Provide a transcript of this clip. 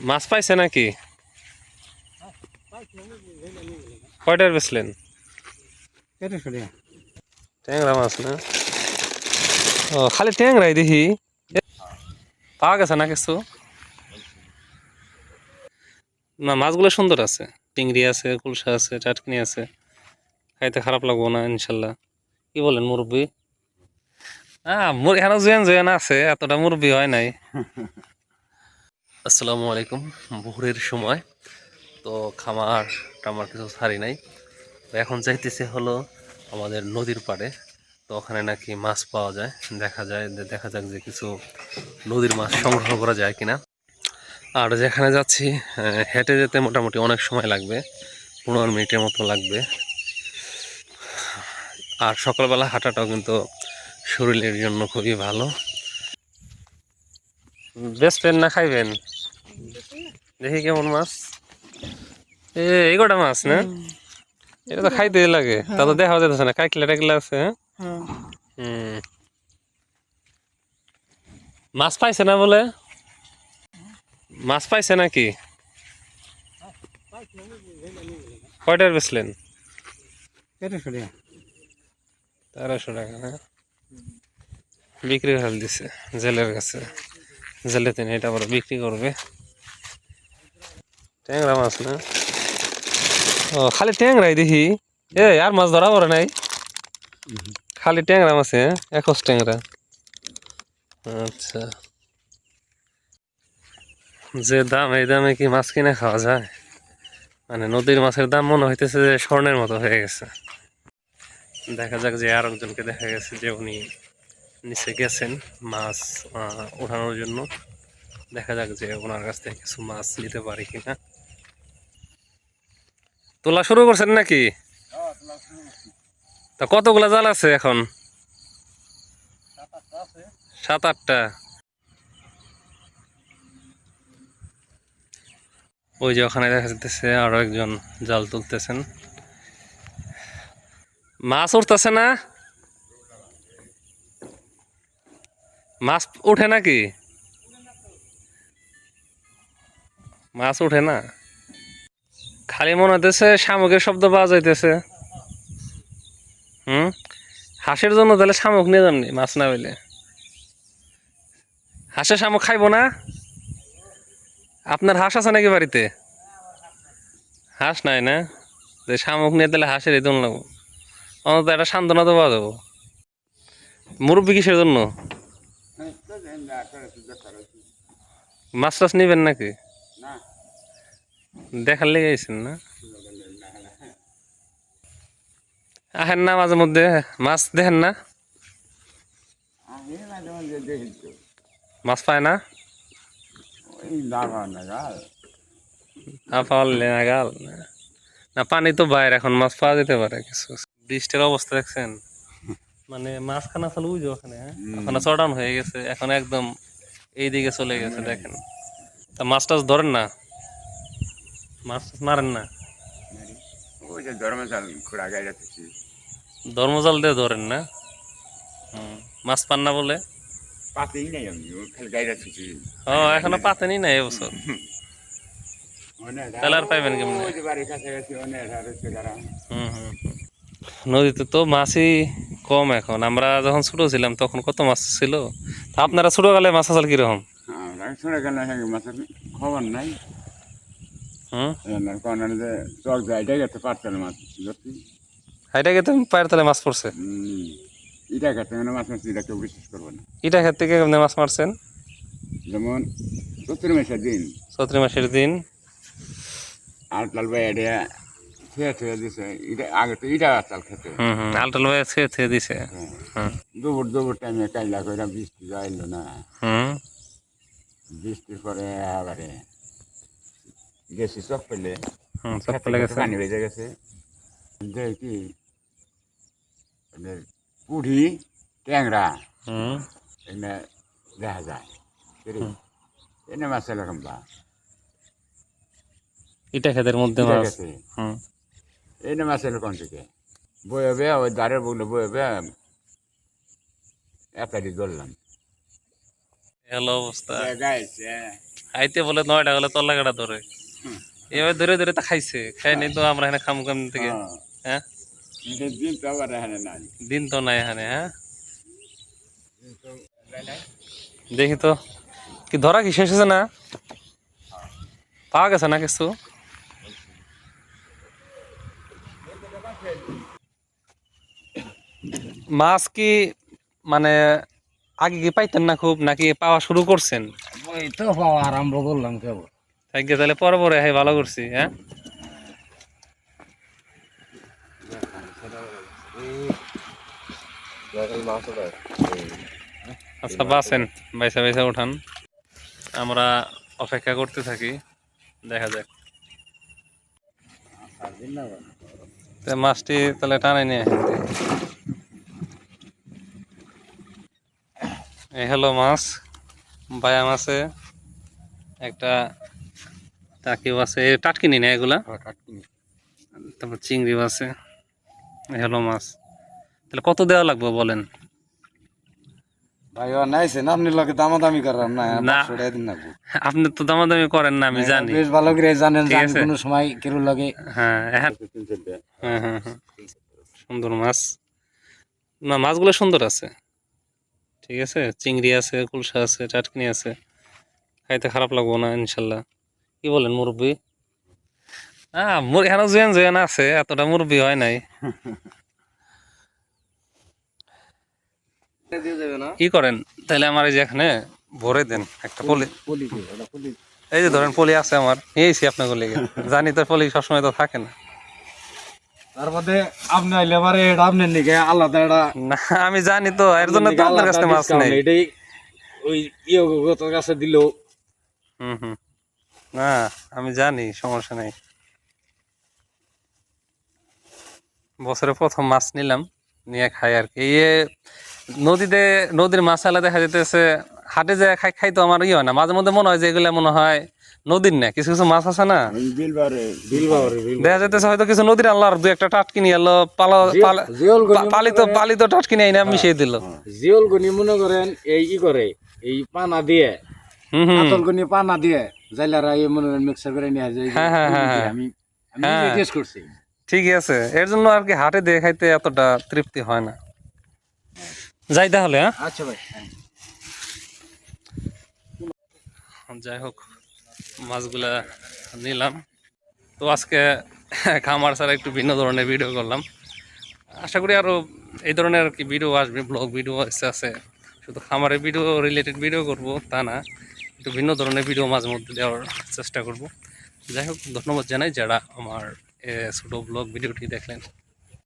মাছ পাইছে নাকি? কয়টার বেচলেন? ট্যাংরা মাছ না? ও খালি ট্যাংরাই দেখি। পাওয়া গেছে না কিছু? না, মাছগুলো সুন্দর আছে। চিংড়ি আছে, কুলসা আছে, টাটকিনি আছে। খাইতে খারাপ লাগবো না ইনশাল্লাহ। কি বলেন মুরব্বি? হ্যাঁ, এখনো জুয়ান জুয়ান আছে, এতটা মুরব্বি হয় নাই। আসসালামু আলাইকুম। ভোরের সময় তো খামার টামার কিছু ছাড়ি নাই। তো এখন যাইতেছে হলো আমাদের নদীর পাড়ে। তো ওখানে নাকি মাছ পাওয়া যায়, দেখা যাক যে কিছু নদীর মাছ সংগ্রহ করা যায় কিনা। আর যেখানে যাচ্ছি হেঁটে যেতে মোটামুটি অনেক সময় লাগবে, 15 মিনিটের মতো লাগবে। আর সকালবেলা হাঁটাটাও কিন্তু শরীরের জন্য খুবই ভালো। বেচবেন না খাইবেন? দেখি কেমন মাছ। এই কটা মাছ না? এটা তো খাইতে লাগে, তা তো দেখা যাচ্ছে না। কাইকলা টাইকলা আছে। হম, মাছ পাইছে না বলে? মাছ পাইছে নাকি? কয়টার বেচলেন? 1300 টাকা না? বিক্রি হাল দিছে জেলের কাছে। জেলে তিনি এটা আবার বিক্রি করবে। ট্যাংরা মাছ না? ও খালি ট্যাংরাই দেখি। আর মাছ ধরা পড়ে নাই? খালি ট্যাংরা মাছে, একশ ট্যাংরা। আচ্ছা, যে দাম এই দামে কি মাছ কিনে খাওয়া যায়? মানে নদীর মাছের দাম মনে হইতেছে যে স্বর্ণের মতো হয়ে গেছে। দেখা যাক, যে আর একজনকে দেখা গেছে যে উনি নিচে গেছেন মাছ ওঠানোর জন্য। দেখা যাক যে ওনার কাছ থেকে কিছু মাছ নিতে পারি কিনা। তোলা শুরু করছেন নাকি? তা কতগুলা জাল আছে এখন? 7-8টা। ওই যে ওখানে দেখা যাচ্ছে আরো একজন জাল তুলতেছেন। মাছ উঠতেছে না? মাছ উঠে নাকি? মাছ উঠে না, খালি মনে হইতেছে শামুকের শব্দ পাওয়া যাইতেছে। হাঁসের জন্য তাহলে শামুক নিয়ে যাননি, মাছ না হইলে। হাঁসের শামুক খাইবো না? আপনার হাঁস আছে নাকি বাড়িতে? হাঁস নাই না? যে শামুক নিয়ে তাহলে হাঁসের এই জন্য লাগবো, অন্তত একটা সান্ত্বনা তো পাওয়া যাবো। মুরব্বী কিসের জন্য? মাছ টাছ নিবেন নাকি? দেখার লেগে গেছেন না? আহেন না মাঝে মধ্যে, মাছ দেখেন না? মাছ পায় না? পাওয়ালে নাগাল না, পানি তো বাইরে, এখন মাছ পাওয়া যেতে পারে কিছু। বৃষ্টির অবস্থা দেখছেন? মানে মাঝখানে আসলে বুঝো ওখানে, ওখানে চড়ান হয়ে গেছে, এখন একদম এই দিকে চলে গেছে দেখেন। তা মাছ টাছ ধরেন না? মাছ টাছ মারেন না? ধর্মজাল দিয়ে ধরেন না? মাছ পান না বলে? ও এখনো পাতেনি না এবছর? তাহলে আর পাইবেন কেমন? নদীতে তো মাছই কম এখন। আমরা যখন ছোট ছিলাম তখন কত মাছ ছিল। তা আপনারা ছোটকালে মাছ আসাল কিরকম? খবর নাই। হাইটা গেতে পায়ের তলে মাছ পড়ছে? ইটা খেতে মাছ মারছি, এটা কেউ বিশ্বাস করবো না। ইটা ক্ষেত থেকে কেমনে মাছ মারছেন? যেমন চৈত্র মাসের দিন, চৈত্র মাসের দিন। আলতাল ভাই এটা থুয়ে দিছে। এটা আগে তো ইটা আলতাল খেতে। আলটাল ভাই থুয়ে দিছে। দুপুর টাইমে কাইলা করে বৃষ্টি যাইলো না। বৃষ্টির পরে আবারে গেছি চক পেলে, চক পেলে গেছে, পানি বেজে গেছে। দেখি পুঁটি ট্যাংরা এনে দেখা যায়। এনে মাছ এরকম বা ইটা ক্ষেতের মধ্যে মাছ। এনে মাছ এরকম থেকে বয়ে বে ওই দাঁড়ের বগলে বয়ে বে একাদি ধরলাম। হ্যালো অবস্থা। গাইছে আইতে বলে 9টা হলে তল্লা কাটা ধরে এবার ধরে ধরে তা খাইছে খাই নাই তো আমরা এখানে খামু কেমন থেকে হ্যাঁ দিন তো আবার এখানে নাই দিন তো নাই এখানে হ্যাঁ দেখি তো কি ধরা কি শেষ হয়েছে না পাওয়া গেছে না কিছু মাছ কি মানে আগে কি পাইতেন না খুব নাকি পাওয়া শুরু করছেন ওই তো পাওয়া আরম্ভ করলাম কেবল। থাকে তাহলে পরে পরে হ্যাঁ ভালো করছি হ্যাঁ আচ্ছা বাসেন বাইসা বাইসা উঠান আমরা অপেক্ষা করতে থাকি দেখা যাক তো মাছটি তাহলে টানাই নিয়ে এই হলো মাছ বায়াম আছে একটা টাকিও আছে টাটকিনি না এগুলা তারপর চিংড়িও আছে এই হলো মাছ তাহলে কত দেওয়া লাগবে বলেন ভাই নাইছে না আপনি লোকে দামাদামি করার না না। 500 টাকা দিন লাগবে। আপনি তো দামাদামি করেন না আমি জানি বেশ ভালো করে জানেন ঠিক যে আমি আছে। কোনো সময় কেউ লাগে হ্যাঁ হ্যাঁ হ্যাঁ হ্যাঁ সুন্দর মাছ না মাছগুলো সুন্দর আছে ঠিক আছে চিংড়ি আছে কুলসা আছে টাটকিনি আছে খাইতে খারাপ লাগবো না ইনশাল্লাহ কি বলেন মুরব্বি হ্যাঁ এখানে জুয়েন জুয়েন আছে এতটা মুরব্বি হয় নাই কি করেন তাহলে আমার এই যে এখানে ভরে দেন একটা পলি এই যে ধরেন পলি আছে আমার নিয়েছি আপনার লেগে জানি তো পলি সবসময় তো থাকে না তার মধ্যে আপনি আইলে পারে এটা আপনার নিকে আলাদা এটা না আমি জানি তো এর জন্য তো আপনার কাছে মাছ নেই এটাই ওই তোর কাছে দিল হুম হুম না আমি জানি সমস্যা নেই বছরে প্রথম মাছ নিলাম নিয়ে খাই আর কি এই নদীর মাছ আলা দেখা যেতেছে হাটে যায় খাই তো আমার হয় না মাঝে মধ্যে মনে হয় যে এগুলো মনে হয় নদীর না কিছু কিছু মাছ আছে না দেখা যেতেছে হয়তো কিছু নদীর আল্লাহর দু একটা টাটকিনি এলো পালিত টাটকিনি আইনা মিশিয়ে দিল জিওল গনি মনে করেন এই কি করে এই পানা দিয়ে হুম হুম আতল গনি পানা দিয়ে জাইলারা এই মনে করেন মিক্সার করে নিয়ে যায় হ্যাঁ, হ্যাঁ, হ্যাঁ, হ্যাঁ। আমি হ্যাঁ। টেস্ট করছি ঠিকই আছে এর জন্য আর কি হাটে দিয়ে খাইতে এতটা তৃপ্তি হয় না যাই তাহলে হ্যাঁ আচ্ছা ভাই যাই হোক মাছগুলা নিলাম তো আজকে খামার ছাড়া একটু ভিন্ন ধরনের ভিডিও করলাম আশা করি আরও এই ধরনের আর কি ভিডিও আসবে ব্লগ ভিডিও আছে শুধু খামারের ভিডিও রিলেটেড ভিডিও করব তা না একটু ভিন্ন ধরনের ভিডিও মাঝে মধ্যে দেওয়ার চেষ্টা করব যাই হোক ধন্যবাদ জানাই যারা আমার ছোটো ব্লগ ভিডিওটি দেখলেন